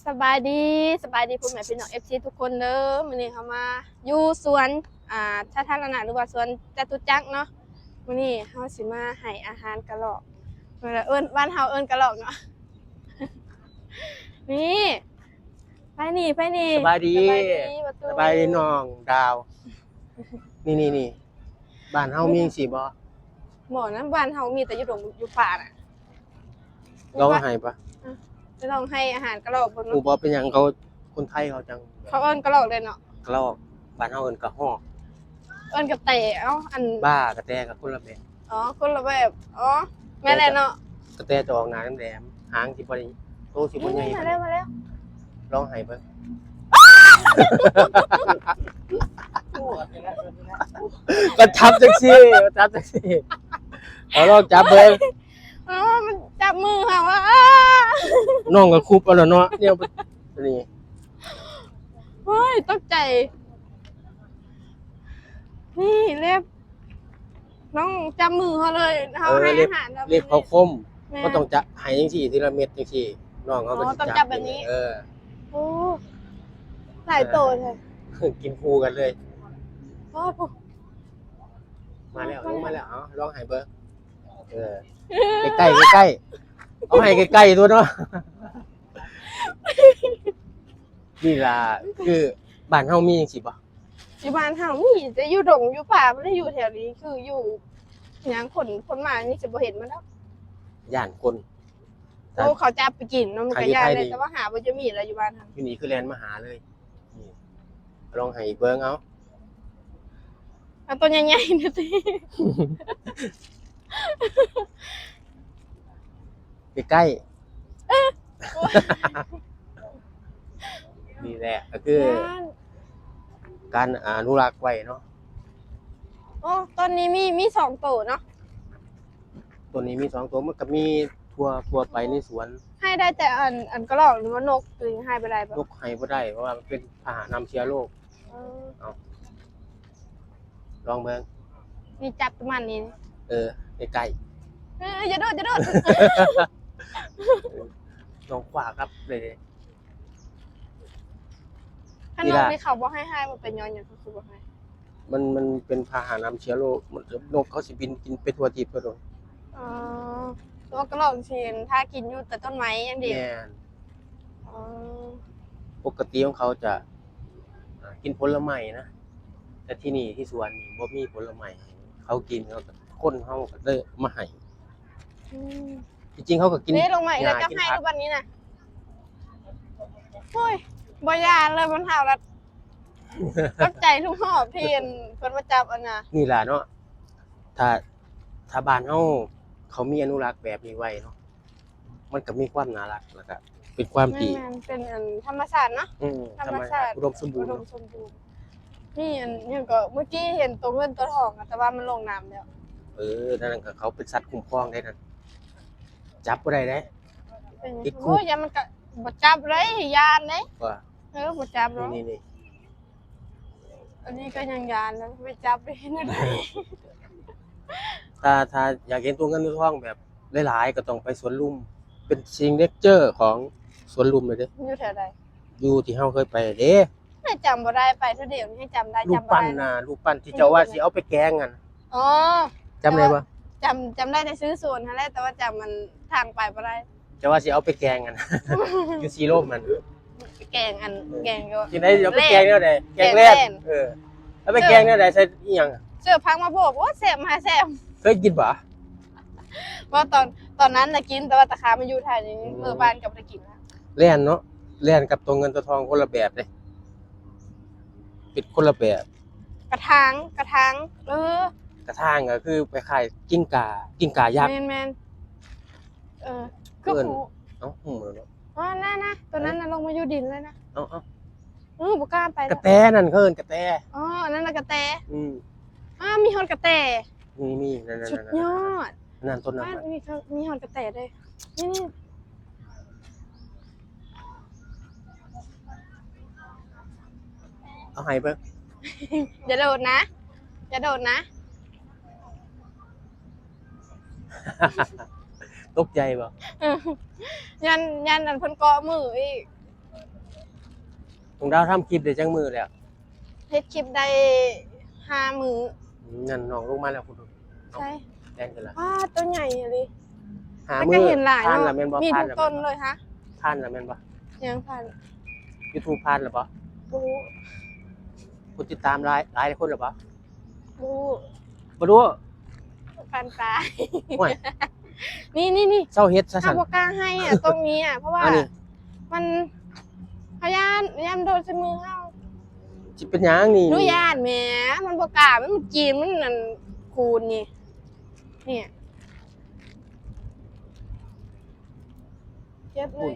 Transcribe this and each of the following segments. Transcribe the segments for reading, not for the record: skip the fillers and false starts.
สบายดีพ่อแม่พี่น้องFCทุกคนเด้อมื้อนี้เขามาอยู่สวนสาธารณะหรือว่าสวนจตุจักรเนาะมื้อนี้เฮาสิมาให้อาหารกระรอกเอิ้นบ้านเฮาเอิ้นกระรอกเนาะนี่ไปนี่สบายดีประตู สบายดีน้องดาว นี่บ้านเฮามีจังซี่บ่หมอนั้นบ้านเฮามีแต่อยู่ดงอยู่ป่าน่ะ ลองให้ปะ จะลองให้อาหารกระรอกเบิ่ง กู เนาะ บ่เป็นหยังเขาคนไทยเขาจัง เขาเอิ้นกระรอกเลยเนาะ กะลอกบ้านเฮาเอิ้นกะฮอก เอิ้นกับเตะเอ้าอัน บ้ากระแตกับคนละแบบ อ๋อคนละแบบอ๋อแม่นแหละเนาะ กระแตจะออกหน้าแหลมๆหางสิบ่ได้โตสิบ่ใหญ่ มาแล้ว ลองให้เบิ่งก็จับจังซี่เอาลองจับเบิ่ง อ๋อมันจับมือค่ะว่า น้องก็คุบเอาแล้วเนาะเนี่ยนี่ เฮ้ยตกใจนี่เล็บน้องจับมือเขาเลยเขาให้อาหาร เรียกเขาคม แม่ ก็ต้องจะให้จังซี่ทีละเม็ดจังซี่น้องเขาก็ อ๋อ สิ ต้องจับแบบนี้ โอ้หลายโตเลย กินคู่กันเลย โอ้โห มาแล้วเอาลองให้เบิ่งใกล้ๆเอาให้ใกล้ๆตัวเนาะนี่ล่ะคือบ้านเฮามีจังซี่บ่ อยู่บ้านเฮานี่จะอยู่ดงอยู่ป่าไม่ได้อยู่แถวนี้คืออยู่อย่างคนมานี่จะบ่เห็นมันแล้ว ย่านคน โอ้เขาจับไปกินน้ำมันก็ยากเลย ใครอยู่ไทยนี่ แต่ว่าหาบ่จะมีอะไรอยู่บ้านเฮา อยู่นี่คือแลนมาหาเลยนี่ลองให้เบิ่งเอา เอาตัวใหญ่ๆนะสิ ใกล้ๆนี่แหละก็คือการอนุรักษ์ไว้เนาะ โอ้ตอนนี้มี2ตัวเนาะ ตัวนี้มี2ตัวมันก็มีทั่วไปในสวน ให้ได้แต่อันกระรอกหรือว่านกหรือให้ไปได้ปะ นกให้บ่ได้เพราะว่ามันเป็นพาหะนำเชื้อโรค เออ ลองเบิ่ง มีจับประมาณนี้ ใกล้ อย่าโดด ๆน้องขวาครับเลย ถ้านกนี่เขาบอกให้มันเป็นย้อนอย่างเขาคือบอกให้ มันเป็นพาหะนำเชื้อโรคมันนกเขาสิบินกินไปทั่วทิพย์ทั่วดวง อ๋อตัวกระรอกเชียนถ้ากินอยู่แต่ต้นไม้อย่างเดียว แม่น อ๋อ ปกติของเขาจะกินผลไม้นะแต่ที่นี่ที่สวนนี่บ่มีผลไม้ให้เขากินเขาก็คนเขาก็เลยมาให้ อืม จริงๆเขาก็กิน นี่ลงมาอีกแล้ว ห จะ ญ้ากิน ให้ ผั ทุ ก กวันนี้นะโอ้ยบอยานเลยมันเห่าแล้วตั้งใจทุกหอบเพียนเพิ่นมาจับอันน่ะ นี่ล่ะเนาะถ้าบ้านเขามีอนุรักษ์แบบนี้ไว้เนาะมันก็มีความน่ารักแล้วก็เป็นความดี แม่นเป็นอันธรรมชาติเนาะ ธรรมชาติอุดมสมบูรณ์ อุดม เนาะ สมบูรณ์นี่อันยังก็เมื่อกี้เห็นตัวเงินตัวทองอะแต่ว่ามันลงน้ำแล้ว นั่นก็เขาเป็นสัตว์คุ้มครองได้นั่นจับบ่ได้เด้ เป็น ติดคุก โอ้ยยามันก็บ่จับเลยยานเด้ ว่า บ่จับหรอก นี่ อันนี้ก็ยังยานแล้วไปจับไปเห็นอะไร ถ้าอยากเห็นตัวเงินตัวทองแบบหลายๆก็ต้องไปสวนลุมเป็นซิงเนเจอร์ของสวนลุมเลยเด้ อยู่แถวใด อยู่ที่เฮาเคยไปเด้ ให้จำบ่ได้ไปเท่าเดียวนี้ให้จำได้ รูป จำบ่ ปั้น ได้ น่ะรูปปั้นที่เจ้าว่าสิเอาไปแกงกัน อ๋อ จำได้บ่ จำได้แต่ซื้อส่วนนั่นแหละแต่ว่าจำมันทางไปบ่ได้ เจ้าว่าสิเอาไปแกงกัน อยู่ซีโร่มัน แกงแกงก็ ที่ไหนเอาไปแกงแนวใดแกงแล่ แกงแล่ นแล้วไปแกงแนวใดใส่อีหยัง เสื้อพักมาโบกว่าแซ่บมาแซ่บ เคยกินบ่ ว่าตอนนั้นน่ะกินแต่ว่าตะขามันอยู่ไทยนี่เมื่อบ้านกับได้กินนะ แล่นเนาะแล่นกับตัวเงินตัวทองคนละแบบเด้เป็นคนละแบบ กระถางกระทระทางก็คือไปขายกิ้งก่ายักษ์ แมนคือ เอิ้น ผู เอ้าหูเนาะ อ๋อน่ะตัวนั้นน่ะลงมาอยู่ดินเลยนะ เอ้า บ่กล้าไป กระแตนั่นเขาเอิ้นกระแต อ๋ออันนั้นน่ะกระแต อืม มีฮอดกระแต มีนั่น สุดยอด นั่นต้นนั้น มีฮอดกระแตด้วยนี่ เอาให้เบิ่ง อย่าโดดนะอย่าโดดนะ ตกใจบ่ ยันอันเพิ่นเกาะมืออีก ตรงดาวทำคลิปได้จังมือแล้ว เฮ็ดคลิปได้5 มื้อ นั่นน้องลงมาแล้วคุณ ใช่ แดงกันละ ตัวใหญ่เลย หา มัน มื ก็ อ เห็นหลาย ผ่าน เนาะ แล้วแม่นบ่ มี ผ่าน ทุก แล้ว ต้นเลยฮะ ผ่านแล้วแม่นบ่ ยังผ่าน YouTube ผ่านแล้วบ่ รู้ คนติดตามหลายคนแล้วบ่ รู้ บ่รู้ ปานปลาย โอ้ย นี่ เศร้าเฮ็ดซะ ถ้า ซั่น บ่กล้าให้อ่ะตรงนี้อ่ะเพราะว่า อันนี้ มันพยานโดนใส่มือเฮา สิเป็นหยังนี่ หนูย่านแหมมันบ่กล้ามันกินมันนั่นคูณนี่เนี่ยเจ็บเลย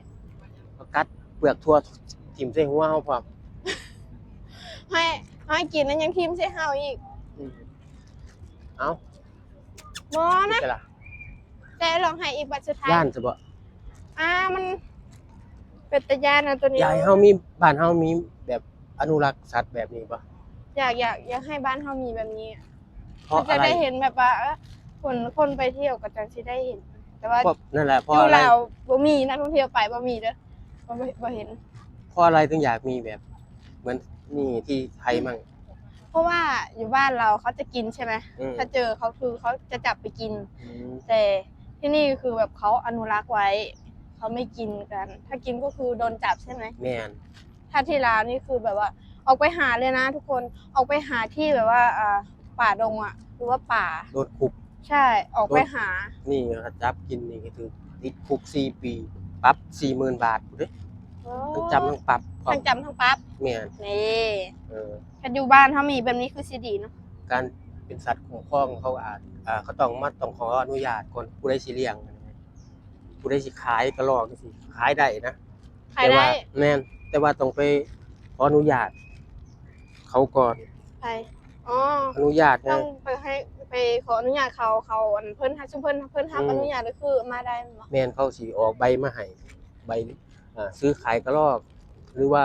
ประกัดเปลือกทั่วทิ่มใส่หัวเฮาพร้อม ให้กินแล้วยังทิ่มใส่เฮาอีก อืมเอ้า บ่นะ ใช่ล่ะ แต่ลองให้อีกบัดสุดท้าย ย่านซะบ่ มันเป็นตาย่านนะตัวนี้ ยายเฮามีบ้านเฮามีแบบอนุรักษ์สัตว์แบบนี้บ่ อยากให้บ้านเฮามีแบบนี้ เพราะ จะ อะไร ได้เห็นแบบว่าคนไปเที่ยวก็จังสิได้เห็น แต่ว่า เพราะนั่นแหละเพราะ อยู่ อะไร ลาวบ่มีนักท่องเที่ยวไปบ่มีเด้อบ่เห็น เพราะอะไรถึงอยากมีแบบ เหมือนนี่ที่ไทยมั่ง เพราะว่าอยู่บ้านเราเขาจะกินใช่ไหม อืม ถ้าเจอเขาคือเขาจะจับไปกิน อืม แต่ที่นี่คือแบบเขาอนุรักษ์ไว้เขาไม่กินกัน ถ้ากินก็คือโดนจับใช่ไหม แม่น ถ้าที่ลาวนี่คือแบบว่า ออกไปหาเลยนะทุกคนออกไปหาที่แบบว่าป่าดงอ่ะหรือว่าป่า โดนคุก ใช่ออกไปหา นี่ครับจับกินนี่ก็คือติดคุก4 ปีปรับ 40,000 บาทพุ่นเด้ทั้งจำทั้งปรับพร้อม ทั้งจำทั้งปรับ แม่น นี่ เออ ถ้าอยู่บ้านเขามีแบบนี้คือสิดีเนาะ การเป็นสัตว์คุ้มครองเขาเขาต้องขออนุญาตก่อนผู้ใดสิเลี้ยงผู้ใดสิขายกระรอกจังซี่ขายได้นะ ขายได้ แม่นแต่ว่าต้องไปขออนุญาต เขาก่อน ไปอ๋อ อนุญาต ต้อ นะ งไปขออนุญาตเขาอันเพิ่นให้ซุเพิ่นรับ อืม อนุญาตก็คือมาได้แม่นบ่ แม่นเขาสิออกใบมาให้ใบซื้อขายกระรอก หรือว่า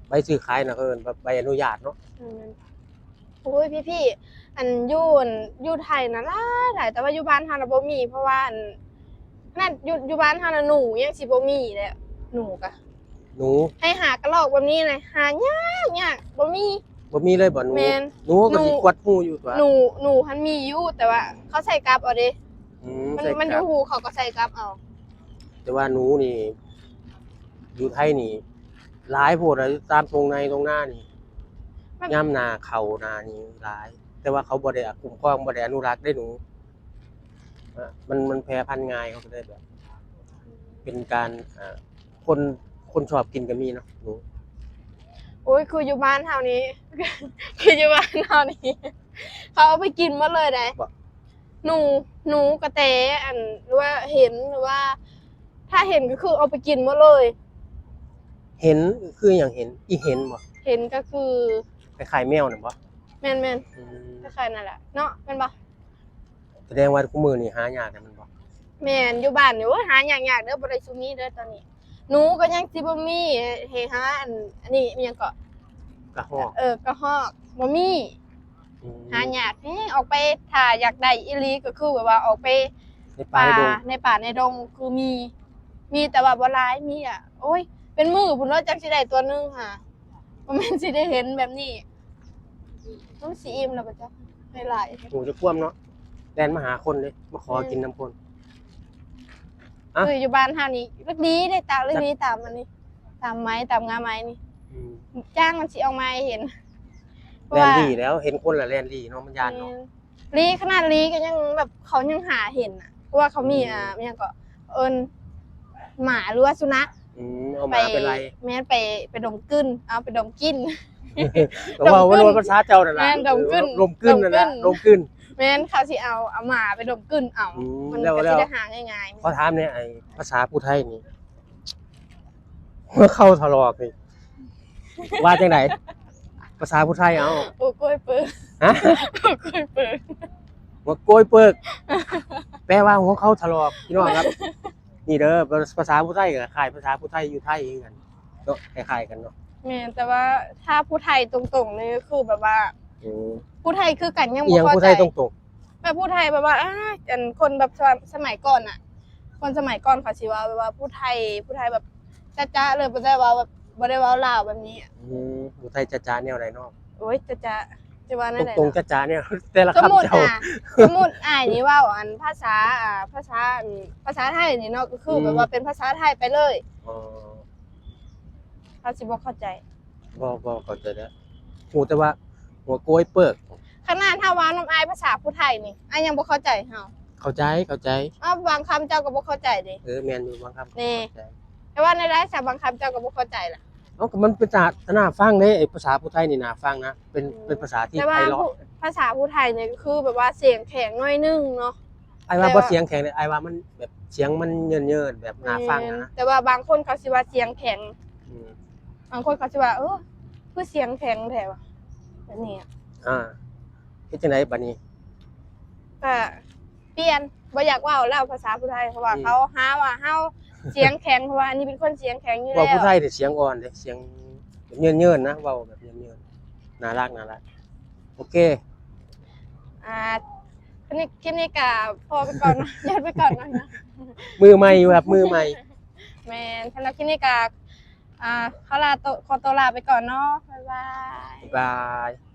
ใบซื้อขายนะเอิ้นว่าใบอนุญาตเนาะ โอ้ยพี่อันอยู่ไทยนะหลายแต่ว่าอยู่บ้านเฮาน่ะบ่มีเพราะว่าอันขนาดอยู่บ้านเฮาน่ะหนูยังสิบ่มีเลยอะหนูก็ หนู ให้หากระรอกแบบนี้เลยหายากบ่มี บ่มีเลยบ่หนู แม่น หนูก็สิ หนู ควัดหูอยู่ตัว หนูหันมีอยู่แต่ว่าเขาใส่กลับเอาเด้ ใส่ มันอ กลั ยู่ บ หูเขาก็ใส่กลับเอา แต่ว่าหนูนี่ อยู่ไทยนี่หลายโพดอะตามตรงในตรงหน้านี่ย่ำนาเขานานี่หลาย แต่ว่าเขาบ่ได้คุ้มครองบ่ได้อนุรักษ์ได้หนูมันแพร่พันธุ์ง่ายเขาก็ได้แบบ เป็นการคนชอบกินก็มีเนาะหนู โอ้ยคืออยู่บ้านเฮานี้ คืออยู่บ้านเฮานี้ เขาเอาไปกินหมาเลยได้ บ่ หนูกระแตอันหรือว่าเห็นหรือว่า ถ้าเห็นก็คือเอาไปกินหมาเลย เห็นคืออย่างเห็นอีเห็นบ่ เห็นก็คือ คล้ายๆแมวน่ะบ่ แม่น อืม ๆคล้ายๆนั่นแหละเนาะแม่นบ่ แสดงว่าคู่มือนี่หายากกันมันบ่ แม่นอยู่บ้านนี่โอ้ยหายากๆเด้อบ่ได้ซุมีเด้อตอนนี้หนูก็ยังสิบ่มีให้หาอันนี้มีหยังก็ กระหอก กระหอกบ่มี อืม หายากออกไปถ้าอยากได้อีหลีก็คือแบบว่าออกไป ในป่าในดง ในป่าในดงคือมีแต่ว่าบ่หลายมีอ่ะโอ้ยเป็นมือพุ่นว่าจักสิได้ตัวหนึงค่ะบ่แม่นสิได้เห็นแบบนี้ต้องสิอิ่มแล้วบ่จ๊ะให้หลาย หนูจะคว่ำเนาะแดนมาหาคนเลยมาขอกินน้ำคน อ่ะ คืออยู่บ้านเฮานี่ลึกดีได้ตามลึกดีตามอันนี้ตามไม้ตามงาไม้นี่ อืม จ้างมันสิออกมาให้เห็น แลนลี่แล้วเห็นคนละแลนลี่เนาะมันยานเนาะ ลีขนาดลีก็ยังแบบเขายังหาเห็นอ่ะเพราะว่าเขามีมีหยังก็เอิ้นหมาหรือว่าสุนัข เอามาเป็นไร แม่นไปดมกึ้นเอาไปดมกิน แต่ว่าวันภาษาเจ้านั่นล่ะ แม่นดมกึ้น ลมกึ้นนั่นล่ะ ดมกึ้น ลมกึ้น แม่นเขาสิเอาหมาไปดมกึ้นเอา อืม มัน แล้ว ก็ แล้ สิ ว ได้หาง่าย ขอถามเนี่ยไอ้ภาษาผู้ไทยนี่เมื่อเข้าทะลอกนี่ว่าจังไดภาษาผู้ไทยเอา ๆโอ้กล้วยเปิ้ล ฮะ โอ้กล้วยเปิ้ล หัวโกยเปิกแปลว่าหัวเข้าทะลอกพี่น้องครับ นี่เด้อภาษาผู้ไทยกับคล้ายภาษาผู้ไทยอยู่ไทยคือกันเนาะคล้ายๆกันเนาะ แม่นแต่ว่าถ้าผู้ไทยตรงๆเลยก็คือแบบว่า อืม ผู้ไทยคือกันยัง อี บ่ หยัง เข้า ผู้ ใจ ไทยตรง แบบผู้ไทยแบบว่าอันคนแบบสมัยก่อนอ่ะ คนสมัยก่อนเขาสิว่าแบบว่าผู้ไทยแบบจ้าๆเลยบ่ได้ว่าแบบ บ่ได้เว้าลาวแบบนี้อะ อยู่ไทยจ๋าๆแนวใดเนาะ โอ้ยจะว่าแนวใด ตรง เนาะ ๆจ๋าๆเนี่ยแต่ละ สมมุ คำ ติ เจ้า สมมุติอ้ายนี่เว้าอันภาษาภาษาไทยนี่เนาะก็คือแบบว่าเป็นภาษาไทยไปเลย อ๋อ เขาสิบ่เข้าใจ บ่เข้าใจแล้วฮู้แต่ว่าหัวโกยเปิก ขนาดถ้าเว้านำอ้ายภาษาผู้ไทยนี่อ้ายยังบ่เข้าใจเฮา เข้าใจ บางคำเจ้าก็บ่เข้าใจเด้ แม่นอยู่บางคำ นี่ เข้าใจ แต่ว่าในรายสาบางคำเจ้าก็บ่เข้าใจล่ะ เอ้าก็มันเป็นน่าฟังเด้ไอ้ภาษาผู้ไทยนี่น่าฟังนะเป็นภาษาที่ แต่ ไพ ว่า เราะ ภาษาผู้ไทยเนี่ยก็คือแบบว่าเสียงแข็งหน่อยนึงเนาะ ไอ้ว่า แต่ บ่ ว่า เสียงแข็งเลยไอ้ว่ามันแบบเสียงมันเยินๆแบบน่าฟังนะ แต่ว่าบางคนเขาสิว่าเสียงแข็ง อืม บางคนเขาสิว่าคือเสียงแข็งแท้ว่ะแบบนี้อะ เฮ็ดจังไดบัดนี้ ก็เปลี่ยนบ่อยากเว้าแล้วภาษาผู้ไทยเพราะว่าเขาหาว่าเฮาเสียงแข็งเพราะว่าอันนี้เป็นคนเสียงแข็งอยู่ เว้า แล้ว ผู้ไทยนี่เสียงอ่อนเด้เสียงแบบเยินๆนะเว้าแบบเยินๆน่ารักโอเค คลิปนี้ก็พอไปก่อนเนาะ ยัดไปก่อนหน่อยนะ มือใหม่อยู่ครับมือใหม่ แม่นสำหรับคลิปนี้ก็ขอตัวลาไปก่อนเนาะบ๊ายบาย บ๊ายบาย